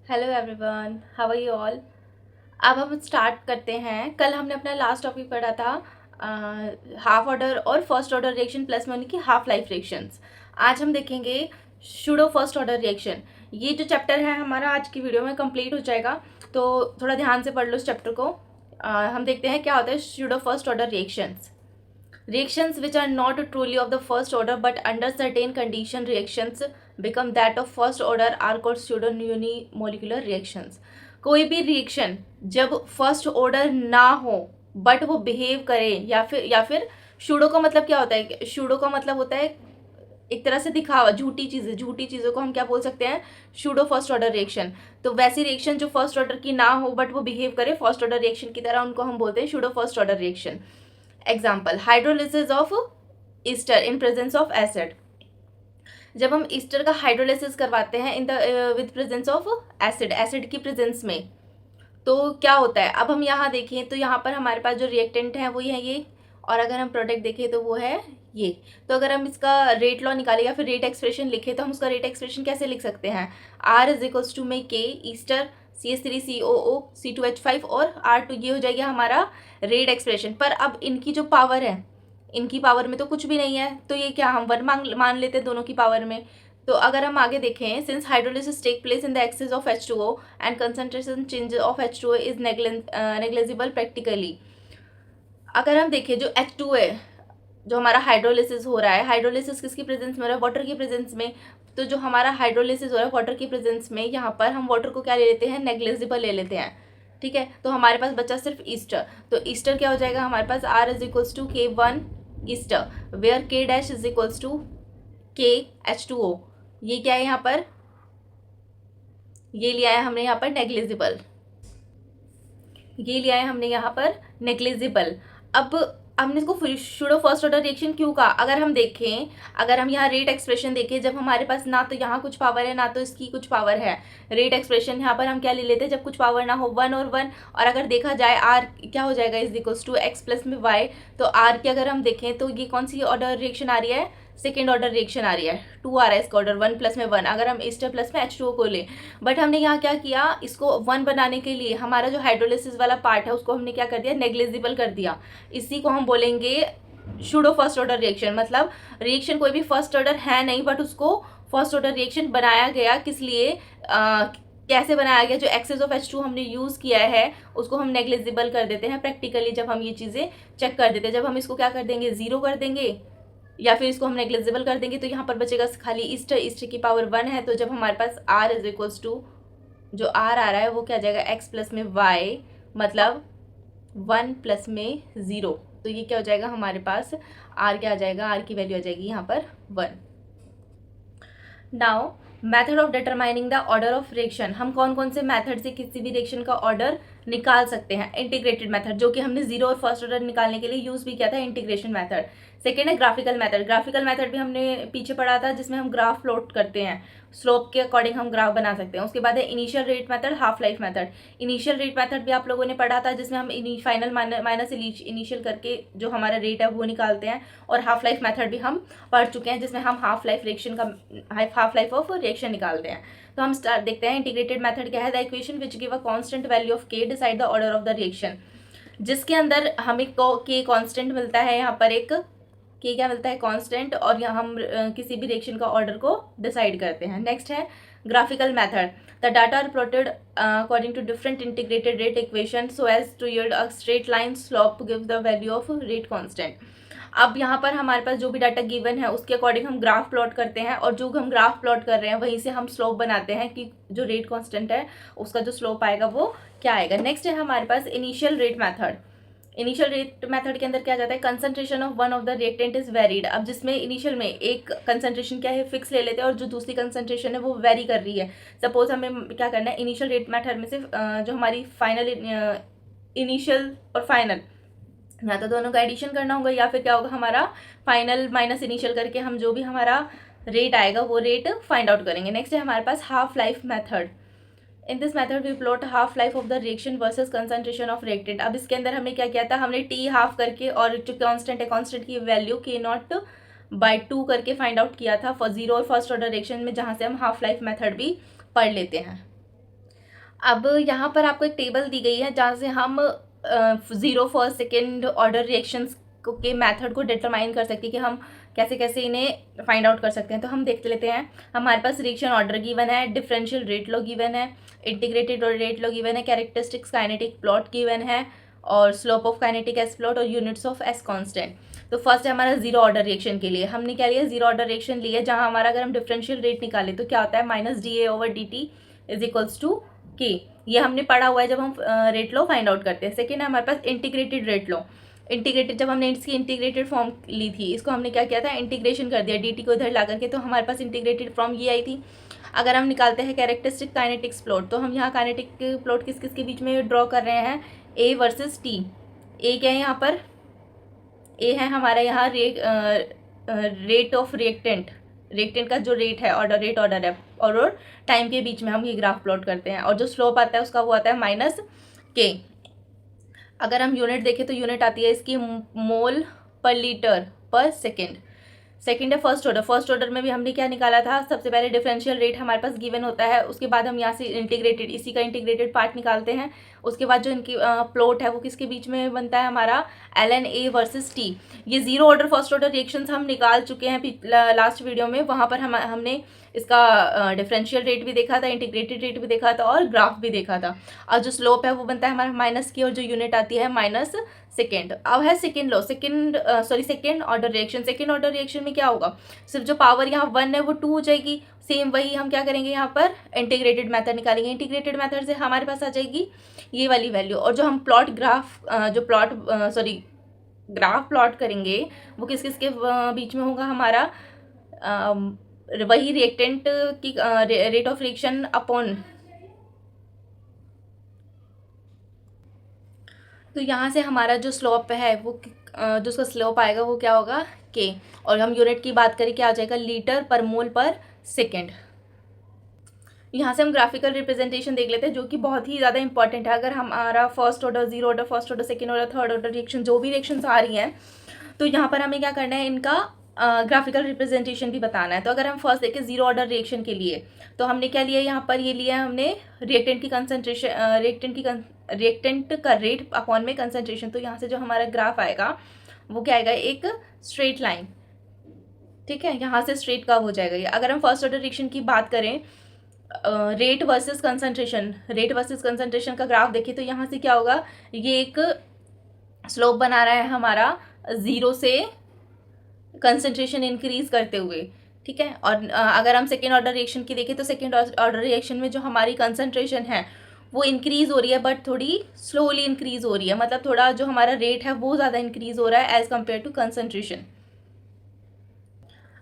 Hello everyone, how are you all. अब हम start करते हैं। कल हमने अपना लास्ट टॉपिक पढ़ा था हाफ ऑर्डर और फर्स्ट ऑर्डर रिएक्शन प्लस में उनकी हाफ लाइफ रिएक्शंस। आज हम देखेंगे शूडो फर्स्ट ऑर्डर रिएक्शन। ये जो चैप्टर है हमारा आज की वीडियो में कंप्लीट हो जाएगा, तो थोड़ा ध्यान से पढ़ लो इस चैप्टर को। हम देखते हैं क्या होता है pseudo first order reactions. Reactions which are not truly of the first order but under certain condition reactions become that of first order are called pseudo unimolecular reactions। कोई भी रिएक्शन जब फर्स्ट ऑर्डर ना हो but वो behave करे या फिर pseudo का मतलब क्या होता है? शूडो का मतलब होता है एक तरह से दिखावा, झूठी चीज़ों को हम क्या बोल सकते हैं? Pseudo first order reaction. तो वैसी रिएक्शन जो फर्स्ट ऑर्डर की ना हो बट वो बिहेव करे फर्स्ट ऑर्डर रिएक्शन की तरह, उनको हम बोलते हैं pseudo first order reaction. Example, hydrolysis of Easter in presence of acid. जब हम ईस्टर का हाइड्रोलिसिस करवाते हैं in the with presence of acid की प्रेजेंस में, तो क्या होता है? अब हम यहाँ देखें तो यहाँ पर हमारे पास जो रिएक्टेंट है वो है ये, और अगर हम प्रोडक्ट देखें तो वो है ये। तो अगर हम इसका रेट लॉ निकालें या फिर रेट एक्सप्रेशन लिखें तो हम उसका रेट एक्सप्रेशन कैसे लिख सकते हैं? R इज इक्वल्स टू में के ईस्टर CH3COO C2H5 और R2, ये हो जाएगा हमारा रेट एक्सप्रेशन। पर अब इनकी जो पावर है, इनकी पावर में तो कुछ भी नहीं है, तो ये क्या हम वन मान लेते हैं दोनों की पावर में। तो अगर हम आगे देखें, since hydrolysis take place in the excess of H2O and concentration change of H2O is negligible practically. अगर हम देखें जो H2 है, जो हमारा हाइड्रोलिसिस हो रहा है, हाइड्रोलिसिस किसकी प्रेजेंस में हो रहा है? वाटर की प्रेजेंस में। तो जो हमारा हाइड्रोलिसिस हो रहा है वाटर की प्रेजेंस में, यहाँ पर हम वाटर को क्या ले लेते हैं? नेग्लेजिबल ले लेते हैं। ठीक है, तो हमारे पास बचा सिर्फ ईस्टर। तो ईस्टर क्या हो जाएगा हमारे पास? R is equals to K1 ester, where K dash is equals to KH2O। ये क्या है यहाँ पर? ये लिया है हमने यहाँ पर नेग्लिजिबल, ये लिया है हमने यहाँ पर नेग्लिजिबल। अब हमने इसको शूडो फर्स्ट ऑर्डर रिएक्शन क्यों कहा? अगर हम देखें, अगर हम यहाँ रेट एक्सप्रेशन देखें, जब हमारे पास ना तो यहाँ कुछ पावर है ना तो इसकी कुछ पावर है, रेट एक्सप्रेशन यहाँ पर हम क्या ले लेते हैं? जब कुछ पावर ना हो, 1 और 1। और अगर देखा जाए आर क्या हो जाएगा? Is equals to X plus में वाई। तो आर की अगर हम देखें तो ये कौन सी ऑर्डर रिएक्शन आ रही है? सेकेंड ऑर्डर रिएक्शन आ रही है। 2 आ रहा है इसका ऑर्डर, 1 प्लस में 1, अगर हम ईस्टर प्लस में H2O को ले। बट हमने यहाँ क्या किया? इसको 1 बनाने के लिए हमारा जो हाइड्रोलिसिस वाला पार्ट है उसको हमने क्या कर दिया? नेग्लिजिबल कर दिया। इसी को हम बोलेंगे शूडो फर्स्ट ऑर्डर रिएक्शन। मतलब रिएक्शन कोई भी फर्स्ट ऑर्डर है नहीं, बट उसको फर्स्ट ऑर्डर रिएक्शन बनाया गया। किस लिए? कैसे बनाया गया? जो एक्सेस ऑफ H2 हमने यूज़ किया है उसको हम नेग्लिजिबल कर देते हैं प्रैक्टिकली, जब हम ये चीज़ें चेक कर देते हैं। जब हम इसको क्या कर देंगे? 0 कर देंगे या फिर इसको हम नेग्लिजिबल कर देंगे, तो यहाँ पर बचेगा खाली ईस्टर की पावर 1 है। तो जब हमारे पास R इज इक्वल्स टू, जो R आ रहा है वो क्या आ जाएगा? x प्लस में y, मतलब 1 प्लस में 0। तो ये क्या हो जाएगा हमारे पास? R क्या आ जाएगा? R की वैल्यू आ जाएगी यहाँ पर 1। Now method of determining the order of reaction. हम कौन कौन से मैथड से किसी भी रिएक्शन का ऑर्डर निकाल सकते हैं? इंटीग्रेटेड मेथड, जो कि हमने जीरो और फर्स्ट ऑर्डर निकालने के लिए यूज़ भी किया था, इंटीग्रेशन मेथड। सेकेंड है ग्राफिकल मेथड। ग्राफिकल मेथड भी हमने पीछे पढ़ा था, जिसमें हम ग्राफ प्लॉट करते हैं, स्लोप के अकॉर्डिंग हम ग्राफ बना सकते हैं। उसके बाद है initial rate method, half life method. Initial rate method भी आप लोगों ने पढ़ा था, जिसमें हम फाइनल माइनस इनिशियल करके जो हमारा रेट है वो निकालते हैं। और हाफ लाइफ मेथड भी हम पढ़ चुके हैं, जिसमें हम हाफ लाइफ ऑफ रिएक्शन निकालते हैं। तो हम स्टार्ट देखते हैं इंटीग्रेटेड मेथड क्या है। The equation which give a constant value of K decide the order of the reaction. जिसके अंदर हमें के कांस्टेंट मिलता है, यहाँ पर एक के क्या मिलता है? कांस्टेंट, और यहाँ हम किसी भी रिएक्शन का ऑर्डर को डिसाइड करते हैं। नेक्स्ट है graphical method. The data are plotted according to different integrated rate equation so as to yield a straight line slope give the value of rate constant. अब यहाँ पर हमारे पास जो भी डाटा गिवन है उसके अकॉर्डिंग हम ग्राफ प्लॉट करते हैं, और जो हम ग्राफ प्लॉट कर रहे हैं वहीं से हम स्लोप बनाते हैं कि जो रेट कांस्टेंट है उसका जो स्लोप आएगा वो क्या आएगा। नेक्स्ट है हमारे पास initial rate method. Initial rate method के अंदर क्या जाता है? Concentration of one of the reactant is varied. अब जिसमें इनिशियल में एक कंसंट्रेशन क्या है? फिक्स ले लेते हैं, और जो दूसरी कंसंट्रेशन है वो वेरी कर रही है। सपोज हमें क्या करना है? इनिशियल रेट मेथड में से जो हमारी फाइनल इनिशियल और फाइनल, या तो दोनों का एडिशन करना होगा, या फिर क्या होगा हमारा फाइनल माइनस इनिशियल करके हम जो भी हमारा रेट आएगा वो रेट फाइंड आउट करेंगे। नेक्स्ट है हमारे पास half life method. In this method we plot half life of the reaction versus concentration of reactant. अब इसके अंदर हमने क्या किया था? हमने टी हाफ करके, और जो कांस्टेंट है कांस्टेंट की वैल्यू K0/2 करके फाइंड आउट किया था फॉर जीरो और फर्स्ट ऑर्डर रिएक्शन में, जहाँ से हम हाफ लाइफ मेथड भी पढ़ लेते हैं। अब यहाँ पर आपको एक टेबल दी गई है जहाँ से हम 0 फर्स्ट सेकेंड ऑर्डर रिएक्शंस के मेथड को डिटरमाइन कर सकते हैं कि हम कैसे कैसे इन्हें फाइंड आउट कर सकते हैं। तो हम देख लेते हैं। हमारे पास रिएक्शन ऑर्डर गिवन है, डिफरेंशियल रेट लॉ गिवन है, इंटीग्रेटेड रेट लॉ गिवन है, कैरेक्टरिस्टिक्स काइनेटिक प्लॉट गिवन है, और slope of kinetic S plot और यूनिट्स ऑफ एस कांस्टेंट। तो फर्स्ट है हमारा जीरो ऑर्डर रिएक्शन के लिए हमने क्या लिया, जीरो ऑर्डर रिएक्शन लिया, जहाँ हमारा अगर हम डिफरेंशियल रेट निकाले तो क्या होता है, minus D A over D T is equals to K. ये हमने पढ़ा हुआ है जब हम रेट लॉ फाइंड आउट करते हैं। सेकेंड है हमारे पास इंटीग्रेटेड रेट लॉ। इंटीग्रेटेड, जब हमने इसकी इंटीग्रेटेड फॉर्म ली थी, इसको हमने क्या किया था, इंटीग्रेशन कर दिया डी को इधर ला करके, तो हमारे पास इंटीग्रेटेड फॉर्म ये आई थी। अगर हम निकालते हैं कैरेक्टरिस्टिक काइनेटिक्स प्लॉट, तो हम यहाँ काइनेटिक प्लॉट किस किस के बीच में ड्रॉ कर रहे हैं, ए वर्सेस टी। ए क्या है यहाँ पर, ए है हमारा यहाँ रेट ऑफ रिएक्टेंट, रिएक्टेंट का जो रेट है, ऑर्डर है, और टाइम के बीच में हम ये ग्राफ प्लॉट करते हैं। और जो स्लोप आता है उसका वो आता है माइनस के। अगर हम यूनिट देखें तो यूनिट आती है इसकी मोल पर लीटर पर सेकेंड। सेकेंड है फर्स्ट ऑर्डर। फर्स्ट ऑर्डर में भी हमने क्या निकाला था, सबसे पहले डिफरेंशियल रेट हमारे पास गिवन होता है, उसके बाद हम यहाँ से इंटीग्रेटेड, इसी का इंटीग्रेटेड पार्ट निकालते हैं। उसके बाद जो इनकी प्लॉट है वो किसके बीच में बनता है, हमारा L N A versus T. ये zero order first order reactions हम निकाल चुके हैं लास्ट वीडियो में। वहाँ पर हमने इसका डिफरेंशियल रेट भी देखा था, इंटीग्रेटेड रेट भी देखा था, और ग्राफ भी देखा था। और जो स्लोप है वो बनता है हमारा माइनस की, और जो यूनिट आती है माइनस सेकेंड। अब है second law, second order reaction. Second order reaction में क्या होगा, सिर्फ जो पावर यहाँ 1 है वो 2 हो जाएगी। सेम वही हम क्या करेंगे, यहाँ पर इंटीग्रेटेड मेथड निकालेंगे। इंटीग्रेटेड मेथड से हमारे पास आ जाएगी ये वाली वैल्यू। और जो हम ग्राफ प्लॉट करेंगे वो किस किस के बीच में होगा, हमारा वही रिएक्टेंट की रेट ऑफ रिएक्शन अपॉन, तो यहाँ से हमारा जो स्लोप है वो जो उसका स्लोप आएगा वो क्या होगा, के। और हम यूनिट की बात करें क्या आ जाएगा, लीटर पर मोल पर सेकेंड। यहाँ से हम ग्राफिकल रिप्रेजेंटेशन देख लेते हैं, जो कि बहुत ही ज़्यादा इंपॉर्टेंट है। अगर हमारा first order, zero order, first order, second order, third order reaction, जो भी रिएक्शंस आ रही हैं, तो यहाँ पर हमें क्या करना है, इनका ग्राफिकल रिप्रेजेंटेशन भी बताना है। तो अगर हम फर्स्ट देखें जीरो ऑर्डर रिएक्शन के लिए, तो हमने क्या लिया, यहाँ पर ये लिया है हमने रिएक्टेंट की कंसनट्रेशन, रिएक्टेंट का रेट अपॉन में कंसनट्रेशन। तो यहाँ से जो हमारा ग्राफ आएगा वो क्या आएगा, एक स्ट्रेट लाइन, ठीक है, यहाँ से स्ट्रेट का हो जाएगा ये। अगर हम फर्स्ट ऑर्डर रिएक्शन की बात करें, रेट वर्सेस कंसंट्रेशन का ग्राफ देखिए, तो यहाँ से क्या होगा, ये एक स्लोप बना रहा है हमारा जीरो से कंसंट्रेशन इंक्रीज करते हुए, ठीक है। और अगर हम सेकेंड ऑर्डर रिएक्शन की देखें, तो सेकेंड ऑर्डर रिएक्शन में जो हमारी कंसंट्रेशन है वो इंक्रीज हो रही है, बट थोड़ी स्लोली इंक्रीज हो रही है, मतलब थोड़ा जो हमारा रेट है वो ज़्यादा इंक्रीज हो रहा है एज कम्पेयर टू कंसंट्रेशन।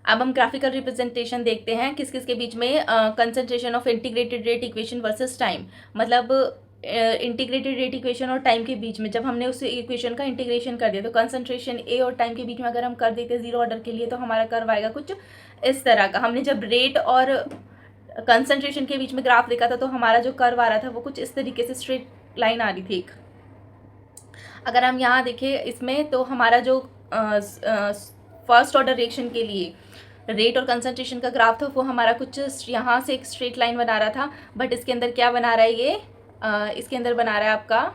अब हम ग्राफिकल रिप्रेजेंटेशन देखते हैं किस किस के बीच में, concentration of integrated rate equation versus time, मतलब इंटीग्रेटेड रेट इक्वेशन और टाइम के बीच में जब हमने उस इक्वेशन का इंटीग्रेशन कर दिया, तो कंसंट्रेशन ए और टाइम के बीच में अगर हम कर देते जीरो ऑर्डर के लिए, तो हमारा कर्व आएगा कुछ इस तरह का। हमने जब रेट और कंसंट्रेशन के बीच में ग्राफ देखा था, तो हमारा जो कर्व आ रहा था वो कुछ इस तरीके से स्ट्रेट लाइन आ रही थी एक। अगर हम यहाँ देखें इसमें, तो हमारा जो फर्स्ट ऑर्डर रिएक्शन के लिए रेट और कंसंट्रेशन का ग्राफ था वो हमारा कुछ यहाँ से एक स्ट्रेट लाइन बना रहा था, बट इसके अंदर क्या बना रहा है ये, इसके अंदर बना रहा है आपका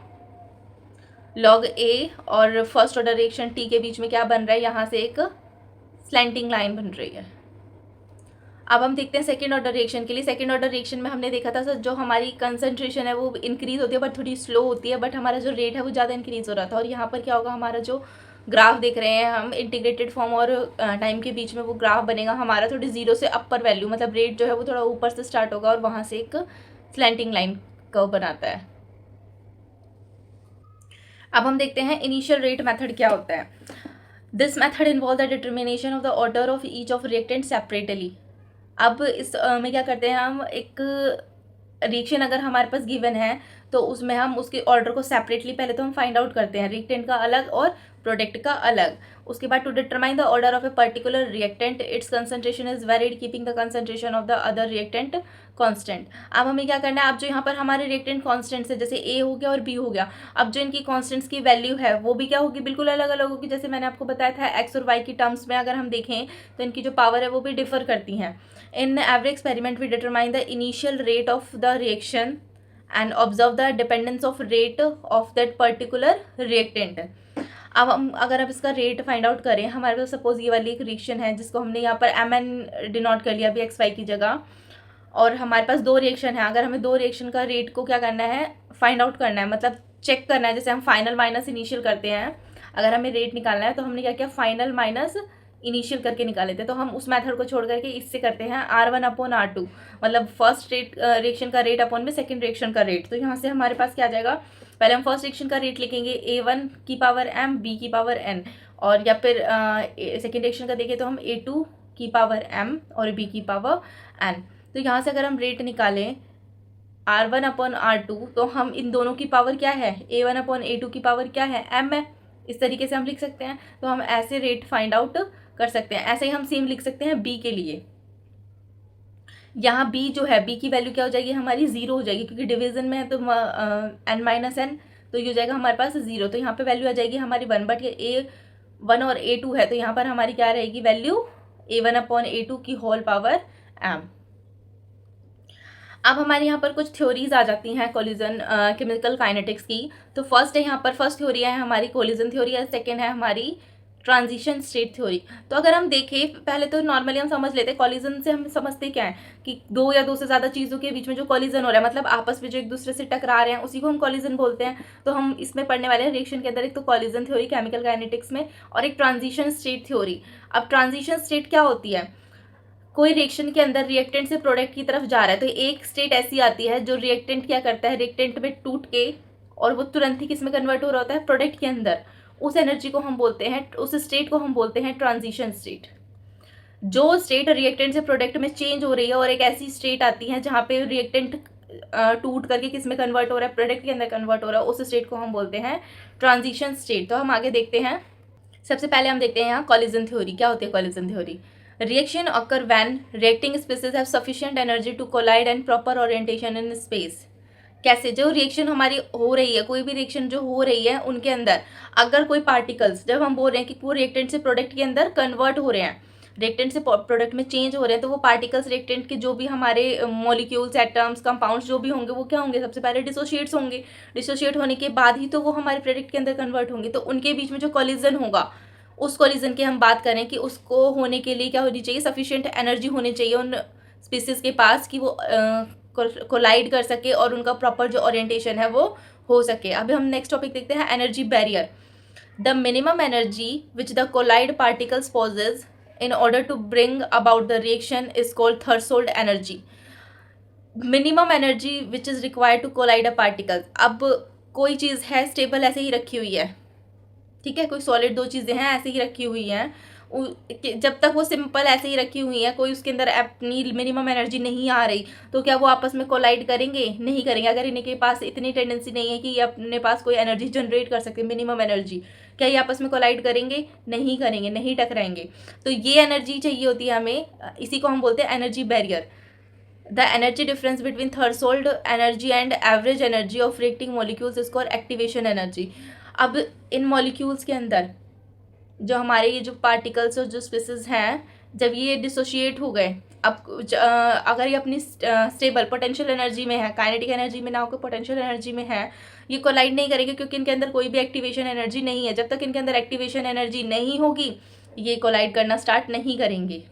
लॉग ए और फर्स्ट ऑर्डर रिएक्शन टी के बीच में क्या बन रहा है, यहाँ से एक स्लैंटिंग लाइन बन रही है। अब हम देखते हैं सेकेंड ऑर्डर रिएक्शन के लिए। सेकेंड ऑर्डर रिएक्शन में हमने देखा था सर, जो हमारी कंसंट्रेशन है वो इंक्रीज होती है बट थोड़ी स्लो होती है, बट हमारा जो रेट है वो ज़्यादा इंक्रीज हो रहा था। और यहाँ पर क्या होगा, हमारा जो ग्राफ देख रहे हैं हम इंटीग्रेटेड फॉर्म और टाइम के बीच में वो ग्राफ बनेगा हमारा थोड़ी जीरो से अपर वैल्यू, मतलब रेट जो है वो थोड़ा ऊपर से स्टार्ट होगा और वहाँ से एक स्लैंटिंग लाइन कर्व बनाता है। अब हम देखते हैं इनिशियल रेट मेथड क्या होता है। This method involve the determination of the order of each of reactant separately. अब इस में क्या करते हैं हम, एक रिएक्शन अगर हमारे पास गिवन है तो उसमें हम उसके ऑर्डर को सेपरेटली पहले तो हम फाइंड आउट करते हैं, रिएक्टेंट का अलग और प्रोडक्ट का अलग। उसके बाद to determine the order of a particular reactant, its concentration is varied keeping the concentration of the other reactant constant. अब हमें क्या करना है, अब जो यहाँ पर हमारे रिएक्टेंट कांस्टेंट्स है, जैसे ए हो गया और बी हो गया, अब जो इनकी कांस्टेंट्स की वैल्यू है वो भी क्या होगी, बिल्कुल अलग अलग होगी। जैसे मैंने आपको बताया था एक्स और वाई की टर्म्स में अगर हम देखें तो इनकी जो पावर है वो भी डिफर करती हैं। In every experiment we determine the initial rate of the reaction and observe the dependence of rate of that particular reactant. अब हम अगर अब इसका रेट फाइंड आउट करें, हमारे पास सपोज ये वाली एक रिएक्शन है जिसको हमने यहाँ पर mn डिनोट कर लिया अभी XY की जगह, और हमारे पास दो रिएक्शन है। अगर हमें दो रिएक्शन का रेट को क्या करना है, फाइंड आउट करना है, मतलब चेक करना है, जैसे हम फाइनल माइनस इनिशियल करते हैं, अगर हमें रेट निकालना है तो हमने क्या किया, फाइनल माइनस इनिशियल करके निकाले थे। तो हम उस मेथड को छोड़ करके इससे करते हैं R1/R2, मतलब फर्स्ट रिएक्शन का रेट अपॉन में सेकंड रिएक्शन का रेट। तो यहाँ से हमारे पास क्या आ जाएगा, पहले हम फर्स्ट रिएक्शन का रेट लिखेंगे A1 की पावर m B की पावर n, और या फिर सेकेंड रिएक्शन का देखें तो हम A2 की पावर m और B की पावर n। तो यहाँ से अगर हम रेट निकालें R1/R2, तो हम इन दोनों की पावर क्या है, A1/A2 की पावर क्या है, m है। इस तरीके से हम लिख सकते हैं। तो हम ऐसे रेट फाइंड आउट कर सकते हैं। ऐसे ही हम सेम लिख सकते हैं B के लिए। यहाँ B जो है, B की वैल्यू क्या हो जाएगी, हमारी 0 हो जाएगी, क्योंकि डिवीजन में है तो n-n, तो ये हो जाएगा हमारे पास 0। तो यहाँ पे वैल्यू आ जाएगी हमारी 1, बट ये A1 और A2 है, तो यहाँ पर हमारी क्या रहेगी वैल्यू, A1/A2 की होल पावर m। अब हमारे यहाँ पर कुछ थ्योरीज आ जाती हैं कोलिजन केमिकल काइनेटिक्स की। तो फर्स्ट है यहाँ पर, फर्स्ट थ्योरी है हमारी कोलिजन थ्योरी, है सेकेंड है हमारी ट्रांजिशन स्टेट थ्योरी। तो अगर हम देखें, पहले तो नॉर्मली हम समझ लेते हैं कॉलिजन से हम समझते क्या है कि दो या दो से ज़्यादा चीज़ों के बीच में जो कॉलिजन हो रहा है, मतलब आपस में जो एक दूसरे से टकरा रहे हैं, उसी को हम कॉलिजन बोलते हैं। तो हम इसमें पढ़ने वाले हैं रिएक्शन के अंदर एक तो कॉलिजन थ्योरी केमिकल काइनेटिक्स में, और एक ट्रांजिशन स्टेट थ्योरी। अब ट्रांजिशन स्टेट क्या होती है, कोई रिएक्शन के अंदर रिएक्टेंट से प्रोडक्ट की तरफ जा रहा है, तो एक स्टेट ऐसी आती है जो रिएक्टेंट क्या करता है, रिएक्टेंट में टूट के और वो तुरंत ही किस में कन्वर्ट हो रहा होता है, प्रोडक्ट के अंदर। उस एनर्जी को हम बोलते हैं, उस स्टेट को हम बोलते हैं ट्रांजिशन स्टेट। जो स्टेट रिएक्टेंट से प्रोडक्ट में चेंज हो रही है और एक ऐसी स्टेट आती है जहाँ पे रिएक्टेंट टूट करके किस में कन्वर्ट हो रहा है, प्रोडक्ट के अंदर कन्वर्ट हो रहा है, उस स्टेट को हम बोलते हैं ट्रांजिशन स्टेट। तो हम आगे देखते हैं। सबसे पहले हम देखते हैं यहाँ कॉलिजन थ्योरी क्या होती है। Collision theory, reaction occur when reacting species have sufficient energy to collide and proper orientation in space। कैसे, जो रिएक्शन हमारी हो रही है, कोई भी रिएक्शन जो हो रही है उनके अंदर अगर कोई पार्टिकल्स, जब हम बोल रहे हैं कि वो रिएक्टेंट से प्रोडक्ट के अंदर कन्वर्ट हो रहे हैं, रिएक्टेंट से प्रोडक्ट में चेंज हो रहे हैं, तो वो पार्टिकल्स रिएक्टेंट के जो भी हमारे मॉलिक्यूल्स, एटम्स, कंपाउंड्स जो भी होंगे वो क्या होंगे, सबसे पहले डिसोशिएट्स होंगे। डिसोशिएट होने के बाद ही तो वो हमारे प्रोडक्ट के अंदर कन्वर्ट होंगे। तो उनके बीच में जो कॉलिजन होगा, उस कॉलिजन की हम बात करें कि उसको होने के लिए क्या होनी चाहिए, सफिशिएंट एनर्जी होनी चाहिए उन स्पीसीज के पास कि वो कोलाइड कर सके और उनका प्रॉपर जो ओरिएंटेशन है वो हो सके। अभी हम नेक्स्ट टॉपिक देखते हैं, energy barrier. The minimum energy which the collide particles possess in order to bring about the reaction is called threshold energy. Minimum energy which is required to collide a particle. अब कोई चीज़ है stable ऐसे ही रखी हुई है, ठीक है, कोई सॉलिड दो चीज़ें हैं ऐसे ही रखी हुई हैं, जब तक वो सिंपल ऐसे ही रखी हुई हैं, कोई उसके अंदर अपनी मिनिमम एनर्जी नहीं आ रही, तो क्या वो आपस में कोलाइड करेंगे, नहीं करेंगे। अगर इनके पास इतनी टेंडेंसी नहीं है कि ये अपने पास कोई एनर्जी जनरेट कर सकते, मिनिमम एनर्जी, क्या ये आपस में कोलाइड करेंगे, नहीं करेंगे, नहीं टकराएंगे। तो ये एनर्जी चाहिए होती है हमें, इसी को हम बोलते हैं energy barrier. The energy difference between threshold energy and average energy of reacting molecules is called activation energy. अब इन मॉलिक्यूल्स के अंदर जो हमारे ये जो पार्टिकल्स और जो स्पीसीज हैं, जब ये डिसोशिएट हो गए, अब अगर ये अपनी स्टेबल पोटेंशियल एनर्जी में है, काइनेटिक एनर्जी में ना होकर पोटेंशियल एनर्जी में है, ये कोलाइड नहीं करेंगे क्योंकि इनके अंदर कोई भी एक्टिवेशन एनर्जी नहीं है। जब तक इनके अंदर एक्टिवेशन एनर्जी नहीं होगी, ये कोलाइड करना स्टार्ट नहीं करेंगे।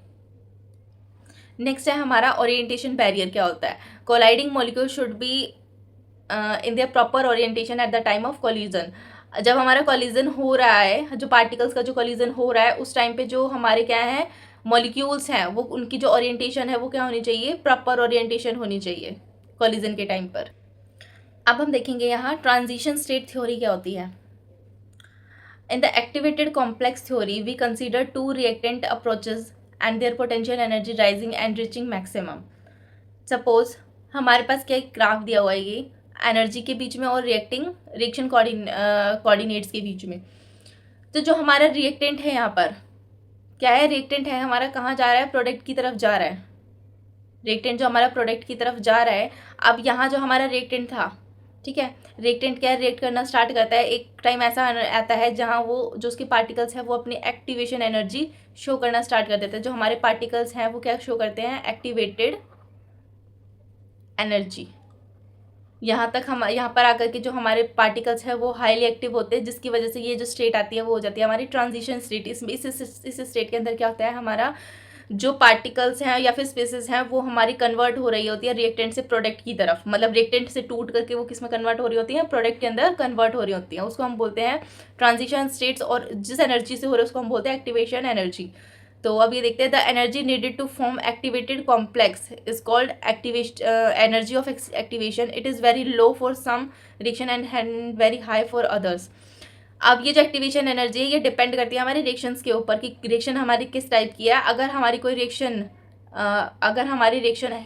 नेक्स्ट है हमारा ओरिएंटेशन बैरियर। क्या होता है, colliding molecule should be in their proper orientation at the time of collision. जब हमारा कोलिजन हो रहा है, जो पार्टिकल्स का जो कोलिजन हो रहा है, उस टाइम पे जो हमारे क्या है मॉलिक्यूल्स हैं, वो उनकी जो ओरिएंटेशन है वो क्या होनी चाहिए, प्रॉपर ओरिएंटेशन होनी चाहिए कोलिजन के टाइम पर। अब हम देखेंगे यहाँ ट्रांजिशन स्टेट थ्योरी क्या होती है। In the activated complex theory we consider two reactant approaches and their potential energy rising and reaching maximum. Suppose हमारे पास क्या एक ग्राफ दिया हुआ है, ये एनर्जी के बीच में और रिएक्शन कोऑर्डिनेट्स के बीच में। तो जो हमारा रिएक्टेंट है यहाँ पर क्या है, रिएक्टेंट है हमारा कहाँ जा रहा है, प्रोडक्ट की तरफ जा रहा है। रिएक्टेंट जो हमारा प्रोडक्ट की तरफ जा रहा है। अब यहाँ जो हमारा रिएक्टेंट था, ठीक है, रिएक्टेंट क्या रिएक्ट करना स्टार्ट करता है, एक टाइम ऐसा आता है जहाँ वो जो उसके पार्टिकल्स हैं वो अपनी एक्टिवेशन एनर्जी शो करना स्टार्ट कर देते हैं। जो हमारे पार्टिकल्स हैं वो क्या शो करते हैं, एक्टिवेटेड एनर्जी। यहाँ तक हम यहाँ पर आकर के जो हमारे पार्टिकल्स हैं वो हाईली एक्टिव होते हैं, जिसकी वजह से ये जो स्टेट आती है वो हो जाती है हमारी ट्रांजिशन स्टेट। इस स्टेट के अंदर क्या होता है, हमारा जो पार्टिकल्स हैं या फिर स्पेसेस हैं वो हमारी कन्वर्ट हो रही होती है रिएक्टेंट से प्रोडक्ट की तरफ, मतलब रिएक्टेंट से टूट करके वो किस में कन्वर्ट हो रही होती है, प्रोडक्ट के अंदर कन्वर्ट हो रही होती है। उसको हम बोलते हैं ट्रांजिशन स्टेट्स, और जिस एनर्जी से हो रही है उसको हम बोलते हैं एक्टिवेशन एनर्जी। तो अब ये देखते हैं, the energy needed to form activated complex is called activation energy of activation. It is very low for some reaction and very high for others. अब ये जो एक्टिवेशन एनर्जी है ये डिपेंड करती है हमारे रिएक्शंस के ऊपर कि रिएक्शन हमारी किस टाइप की है। अगर हमारी कोई रिएक्शन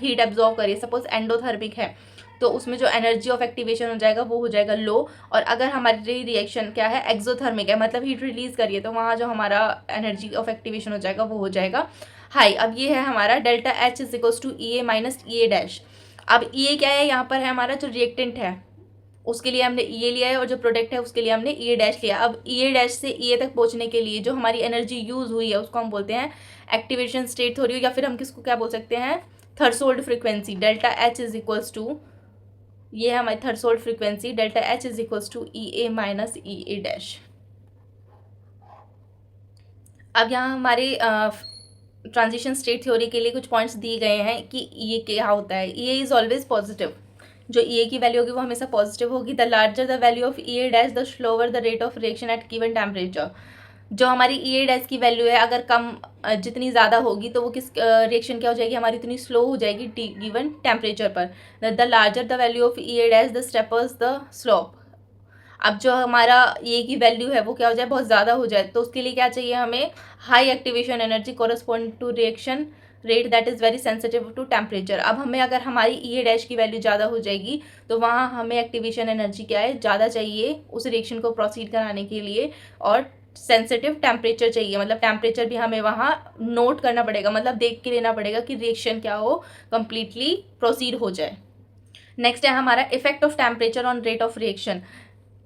हीट एब्जॉर्व करिए, सपोज एंडोथर्मिक है, तो उसमें जो एनर्जी ऑफ एक्टिवेशन हो जाएगा वो हो जाएगा लो। और अगर हमारी रिएक्शन क्या है, एक्सोथर्मिक है, मतलब हीट रिलीज करिए, तो वहाँ जो हमारा एनर्जी ऑफ एक्टिवेशन हो जाएगा वो हो जाएगा हाई। अब ये है हमारा delta H is equals to E A minus E A dash. अब ई ए क्या है, यहाँ पर है हमारा जो रिएक्टेंट है उसके लिए हमने ई ए लिया है, और जो प्रोडक्ट है उसके लिए हमने ई ए डैश लिया। अब ई ए डैश से ई ए तक पहुंचने के लिए जो हमारी एनर्जी यूज़ हुई है उसको हम बोलते हैं एक्टिवेशन स्टेट थ्योरी, या फिर हम किसको क्या बोल सकते हैं, threshold frequency. Delta H is equals to, ये है हमारी threshold frequency, delta H is equals to E A minus E A dash. अब यहाँ हमारे ट्रांजिशन स्टेट थ्योरी के लिए कुछ पॉइंट्स दिए गए हैं कि ई ए क्या होता है। ई ए इज़ ऑलवेज पॉजिटिव, जो ई ए की वैल्यू होगी वो हमेशा पॉजिटिव होगी। The larger the value of E A dash the slower the rate of reaction at given temperature. जो हमारी ई ए डैश की वैल्यू है अगर कम जितनी ज़्यादा होगी तो वो किस रिएक्शन क्या हो जाएगी, हमारी इतनी स्लो हो जाएगी गिवन टेम्परेचर पर। The larger the value of E A dash the steppers the slope. अब जो हमारा ए की वैल्यू है वो क्या हो जाए, बहुत ज़्यादा हो जाए, तो उसके लिए क्या चाहिए हमें, high activation energy correspond to reaction rate that is very sensitive to temperature. अब हमें अगर हमारी ई ए डैश की वैल्यू ज़्यादा हो जाएगी तो वहाँ हमें एक्टिवेशन एनर्जी क्या है, ज़्यादा चाहिए उस रिएक्शन को प्रोसीड कराने के लिए, और सेंसिटिव टेम्परेचर चाहिए, मतलब टेम्परेचर भी हमें वहाँ नोट करना पड़ेगा, मतलब देख के लेना पड़ेगा कि रिएक्शन क्या हो, कंप्लीटली प्रोसीड हो जाए। नेक्स्ट है हमारा effect of temperature on rate of reaction.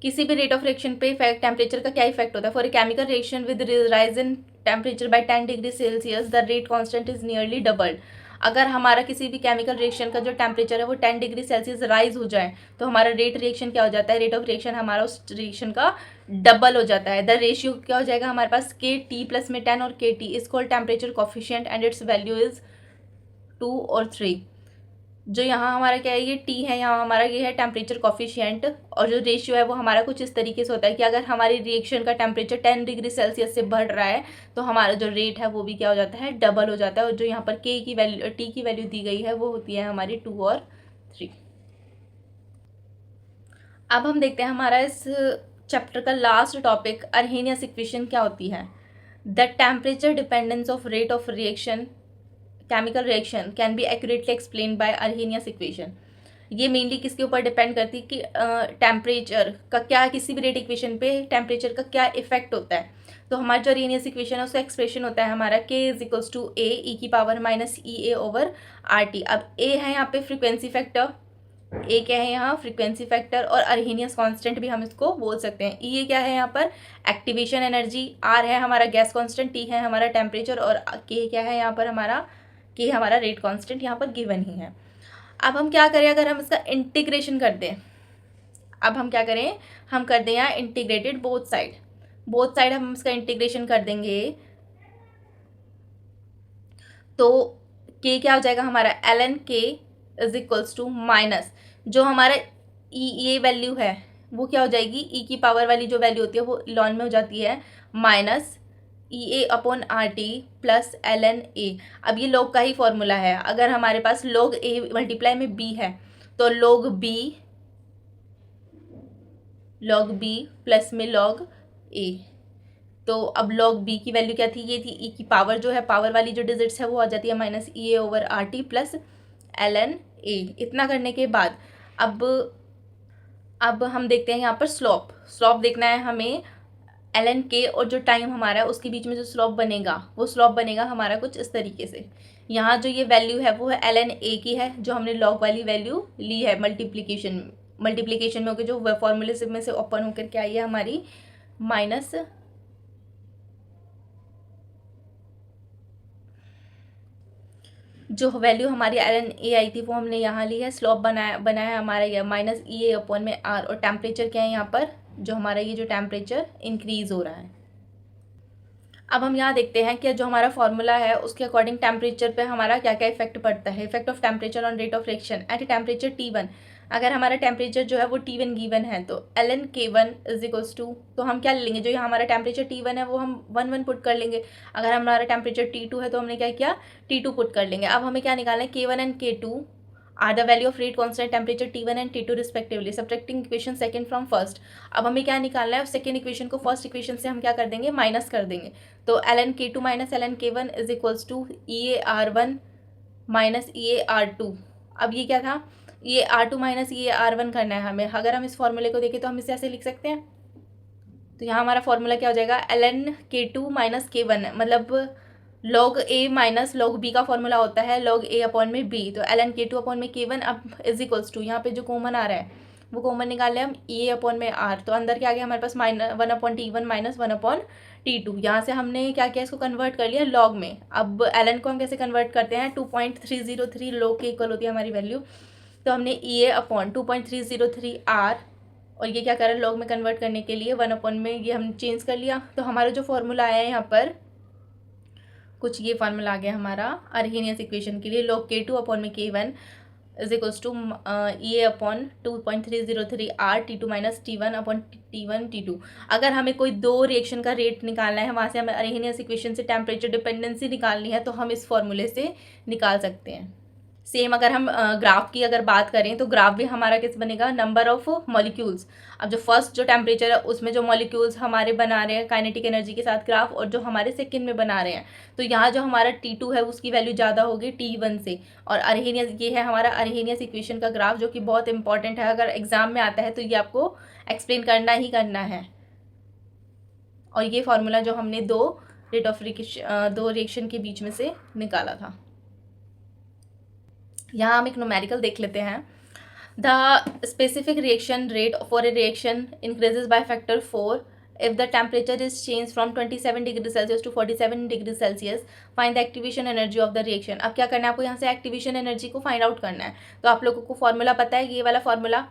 किसी भी रेट ऑफ रिएक्शन पे इफेक्ट टेम्परेचर का क्या इफेक्ट होता है। For a chemical reaction with rise in temperature by 10 degree Celsius the rate constant is nearly doubled. अगर हमारा किसी भी केमिकल रिएक्शन का जो टेम्परेचर है वो 10 डिग्री सेल्सियस राइज हो जाए तो हमारा रेट रिएक्शन क्या हो जाता है, रेट ऑफ रिएक्शन हमारा उस रिएक्शन का डबल हो जाता है। द रेशियो क्या हो जाएगा हमारे पास, के टी प्लस में 10 और के T is called temperature coefficient and it's value is 2 और 3। जो यहाँ हमारा क्या है, ये टी है, यहाँ हमारा ये है टेम्परेचर कॉफिशिएंट, और जो रेशियो है वो हमारा कुछ इस तरीके से होता है कि अगर हमारी रिएक्शन का टेम्परेचर 10 डिग्री सेल्सियस से बढ़ रहा है तो हमारा जो रेट है वो भी क्या हो जाता है, डबल हो जाता है। और जो यहाँ पर के की वैल्यू, टी की वैल्यू दी गई है वो होती है हमारी 2 और 3। अब हम देखते हैं हमारा इस चैप्टर का लास्ट टॉपिक, अर्हेनियस इक्वेशन क्या होती है। The temperature dependence of rate of reaction chemical reaction can be accurately explain by Arrhenius equation. ये मेनली किसके ऊपर डिपेंड करती है कि टेम्परेचर का क्या, किसी भी रेट इक्वेशन पे टेम्परेचर का क्या इफेक्ट होता है। तो हमारा जो अर्हेनियस इक्वेशन है उसका एक्सप्रेशन होता है हमारा के इज इक्वल्स टू ए ई की power minus E A over R T. अब ए है यहाँ पे फ्रीक्वेंसी फैक्टर, ए क्या है यहाँ फ्रीक्वेंसी फैक्टर, और अर्हेनियस कांस्टेंट भी हम इसको बोल सकते हैं। ई ए क्या है यहाँ पर एक्टिवेशन एनर्जी, आर है हमारा गैस कांस्टेंट, टी है हमारा टेम्परेचर, और के क्या है यहाँ पर हमारा, के हमारा रेट कांस्टेंट यहाँ पर गिवन ही है। अब हम क्या करें, अगर हम इसका इंटीग्रेशन कर दें, अब हम क्या करें, हम कर दें यहाँ इंटीग्रेटेड बोथ साइड हम इसका इंटीग्रेशन कर देंगे तो के क्या हो जाएगा हमारा, एल एन के इज इक्वल्स टू माइनस जो हमारा ई ये वैल्यू है वो क्या हो जाएगी, ई की पावर वाली जो वैल्यू होती है वो लॉन में हो जाती है minus E A upon R T plus L N A. अब ये लॉग का ही फॉर्मूला है, अगर हमारे पास लॉग ए मल्टीप्लाई में बी है तो लॉग बी प्लस में लॉग ए। तो अब लॉग बी की वैल्यू क्या थी, ये थी ई की पावर, जो है पावर वाली जो डिजिट्स है वो आ जाती है minus E A over R T plus L N A. इतना करने के बाद अब हम देखते हैं यहाँ पर स्लॉप देखना है हमें, एल एन के और जो टाइम हमारा है उसके बीच में जो स्लॉप बनेगा वो स्लॉप बनेगा हमारा कुछ इस तरीके से। यहाँ जो ये वैल्यू है वो है एल एन ए की है, जो हमने लॉग वाली वैल्यू ली है मल्टीप्लीकेशन में होकर जो फॉर्मूले से में से ओपन होकर के आई है हमारी माइनस जो वैल्यू हमारी एल एन ए आई थी वो हमने यहाँ ली है, स्लोप बनाया है हमारा ये माइनस ई ए अपॉन में आर, और टेम्परेचर क्या है यहाँ पर, जो हमारा ये जो टेम्परेचर इंक्रीज हो रहा है। अब हम यहाँ देखते हैं कि जो हमारा फॉर्मूला है उसके अकॉर्डिंग टेम्परेचर पे हमारा क्या क्या इफेक्ट पड़ता है। Effect of temperature on rate of reaction at temperature T1। अगर हमारा टेम्परेचर जो है वो T1 गिवन है तो ln K1 is equals to, तो हम क्या लेंगे, जो यहाँ हमारा टेम्परेचर T1 है वो हम 1 पुट कर लेंगे। अगर हमारा टेम्परेचर T2 है तो हमने क्या किया, T2 पुट कर लेंगे। अब हमें क्या निकालना है, K1 and K2 are the value of rate constant temperature T1 and T2 respectively, subtracting equation second from first. अब हमें क्या निकालना है, सेकंड इक्वेशन को फर्स्ट इक्वेशन से हम क्या कर देंगे, माइनस कर देंगे। तो ln K2 minus ln K1 is equals to EA_R1 minus EA_R2। अब ये क्या था, EA_R2 माइनस EA_R1 करना है हमें। अगर हम इस फॉर्मूले को देखें तो हम इसे ऐसे लिख सकते हैं। तो यहाँ हमारा फॉर्मूला क्या हो जाएगा, ln K2 माइनस K1, मतलब log A minus log B का फॉर्मूला होता है log A अपॉन में B। तो ln K2 अपॉन में K1 अब इज इक्वल्स टू, यहाँ पे जो कॉमन आ रहा है वो कॉमन निकाल लें हम, E अपॉन में R। तो अंदर क्या आ गया हमारे पास, -1/T1 माइनस 1/T2। यहाँ से हमने क्या किया, इसको कन्वर्ट कर लिया log में। अब ln को हम कैसे कन्वर्ट करते हैं, 2.303 log के इक्वल होती है हमारी वैल्यू। तो हमने EA अपॉन 2.303 R, और ये क्या करें, log में कन्वर्ट करने के लिए 1 अपॉन में ये हम चेंज कर लिया। तो हमारा जो फॉर्मूला आया है यहाँ पर कुछ ये फार्मूला आ गया हमारा अर्हेनियस इक्वेशन के लिए, log K2 अपॉन में K1 is equals to EA upon 2.303 R T2 minus T1 upon T1 T2। अगर हमें कोई दो रिएक्शन का रेट निकालना है, वहाँ से हमें अर्हेनियस इक्वेशन से टेम्परेचर डिपेंडेंसी निकालनी है, तो हम इस फॉर्मूले से निकाल सकते हैं। सेम अगर हम ग्राफ की अगर बात करें तो ग्राफ भी हमारा किस बनेगा, नंबर ऑफ मॉलिक्यूल्स। अब जो फर्स्ट जो टेम्परेचर है उसमें जो मॉलिक्यूल्स हमारे बना रहे हैं काइनेटिक एनर्जी के साथ ग्राफ, और जो हमारे सेकंड में बना रहे हैं, तो यहाँ जो हमारा T2 है उसकी वैल्यू ज़्यादा होगी T1 से। और अर्हेनियस, ये है हमारा अर्हेनियस इक्वेशन का ग्राफ, जो कि बहुत इंपॉर्टेंट है, अगर एग्जाम में आता है तो ये आपको एक्सप्लेन करना ही करना है। और ये फार्मूला जो हमने दो रिएक्शन के बीच में से निकाला था। यहाँ हम एक न्यूमेरिकल देख लेते हैं। The specific reaction rate for a reaction increases by factor 4 if the temperature is changed from 27 degree Celsius to 47 degree Celsius. Find the activation energy of the reaction. अब क्या करना है आपको, यहाँ से एक्टिवेशन एनर्जी को फाइंड आउट करना है। तो आप लोगों को फॉर्मूला पता है, ये वाला फॉर्मूला।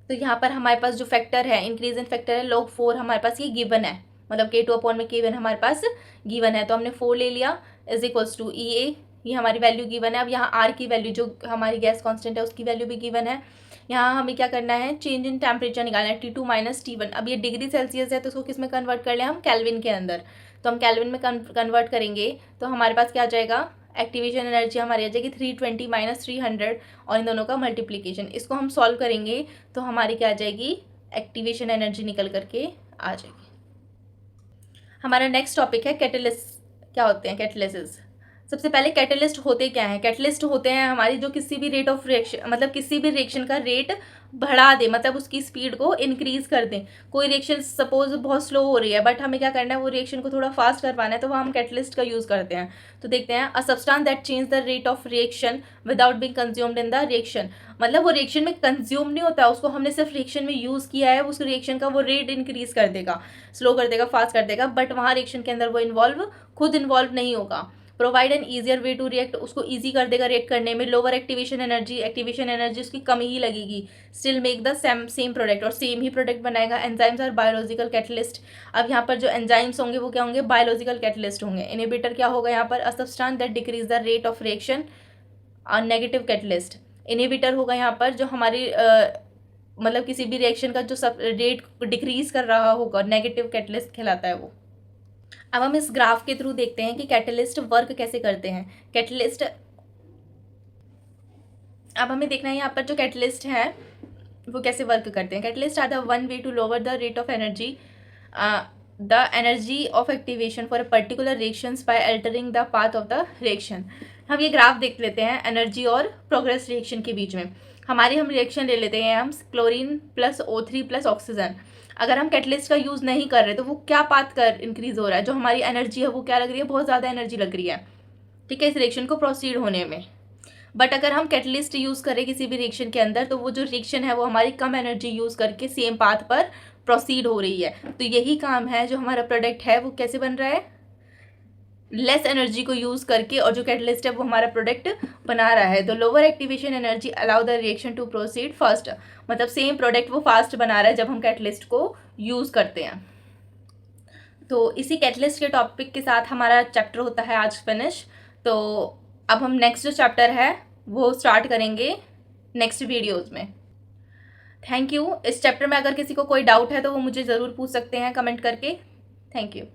तो यहाँ पर हमारे पास जो फैक्टर है, इंक्रीज इन फैक्टर है log 4, हमारे पास ये गिवन है, मतलब K2 अपॉन में K1 हमारे पास गिवन है। तो हमने 4 ले लिया इज इक्वल्स टू EA, ये हमारी वैल्यू गिवन है। अब यहाँ R की वैल्यू, जो हमारी गैस कांस्टेंट है उसकी वैल्यू भी गिवन है। यहाँ हमें क्या करना है, चेंज इन टेम्परेचर निकालना है, T2 माइनस T1। अब ये डिग्री सेल्सियस है तो उसको किस में कन्वर्ट कर लें हम, केल्विन के अंदर। तो हम केल्विन में कन्वर्ट करेंगे तो हमारे पास क्या आ जाएगा, एक्टिवेशन एनर्जी हमारी आ जाएगी 320 माइनस 300, और इन दोनों का मल्टीप्लीकेशन। इसको हम सॉल्व करेंगे तो हमारी क्या आ जाएगी, एक्टिवेशन एनर्जी निकल करके आ जाएगी। हमारा नेक्स्ट टॉपिक है कैटलिस्ट। क्या होते हैं कैटलिसिस। सबसे पहले कैटलिस्ट होते क्या हैं, कैटलिस्ट होते हैं हमारी जो किसी भी रेट ऑफ रिएक्शन, मतलब किसी भी रिएक्शन का रेट बढ़ा दे, मतलब उसकी स्पीड को इंक्रीज कर दें। कोई रिएक्शन सपोज बहुत स्लो हो रही है बट हमें क्या करना है, वो रिएक्शन को थोड़ा फास्ट करवाना है, तो वह हम कैटलिस्ट का यूज़ करते हैं। तो देखते हैं, a substance that change the rate of reaction without being consumed in the reaction. मतलब वो रिएक्शन में कंज्यूम नहीं होता, उसको हमने सिर्फ रिएक्शन में यूज़ किया है, उस रिएक्शन का वो रेट इंक्रीज कर देगा, स्लो कर देगा, फास्ट कर देगा, बट वहाँ रिएक्शन के अंदर वो खुद इन्वॉल्व नहीं होगा। Provide an easier way to react, उसको ईजी कर देगा रिएक्ट करने में। लोअर एक्टिवेशन एनर्जी उसकी कम ही लगेगी। Still make the same product, और सेम ही प्रोडक्ट बनाएगा। Enzymes are biological catalyst. अब यहाँ पर जो एंजाइम्स होंगे वो क्या होंगे, बायोलॉजिकल कैटलिस्ट होंगे। इनहिबिटर क्या होगा यहाँ पर, a substance that decrease the rate of reaction, a negative catalyst. Inhibitor होगा यहाँ पर जो हमारी मतलब किसी भी रिएक्शन का जो सब रेट डिक्रीज कर रहा होगा, नेगेटिव कैटलिस्ट कहलाता है वो। अब हम इस ग्राफ के थ्रू देखते हैं कि कैटलिस्ट वर्क कैसे करते हैं। कैटलिस्ट, अब हमें देखना है यहाँ पर जो कैटलिस्ट है वो कैसे वर्क करते हैं। Catalyst are the one way to lower the rate of energy, the energy of activation for a particular reactions by altering the path of the reaction. हम ये ग्राफ देख लेते हैं एनर्जी और प्रोग्रेस रिएक्शन के बीच में। हम रिएक्शन ले लेते हैं, हम chlorine plus O3 plus oxygen. अगर हम कैटलिस्ट का यूज़ नहीं कर रहे तो वो क्या पाथ कर इंक्रीज हो रहा है, जो हमारी एनर्जी है वो क्या लग रही है, बहुत ज़्यादा एनर्जी लग रही है, ठीक है, इस रिएक्शन को प्रोसीड होने में। बट अगर हम कैटलिस्ट यूज़ करें किसी भी रिएक्शन के अंदर तो वो जो रिएक्शन है वो हमारी कम एनर्जी यूज़ करके सेम पाथ पर प्रोसीड हो रही है। तो यही काम है, जो हमारा प्रोडक्ट है वो कैसे बन रहा है, लेस एनर्जी को यूज़ करके, और जो कैटलिस्ट है वो हमारा प्रोडक्ट बना रहा है। तो lower activation energy allow the reaction to proceed fast, मतलब सेम प्रोडक्ट वो फास्ट बना रहा है जब हम कैटलिस्ट को यूज़ करते हैं। तो इसी कैटलिस्ट के टॉपिक के साथ हमारा चैप्टर होता है आज फिनिश। तो अब हम नेक्स्ट जो चैप्टर है वो स्टार्ट करेंगे नेक्स्ट वीडियोज़ में। Thank you. इस चैप्टर में अगर किसी को कोई डाउट है तो वो मुझे ज़रूर पूछ सकते हैं कमेंट करके। Thank you.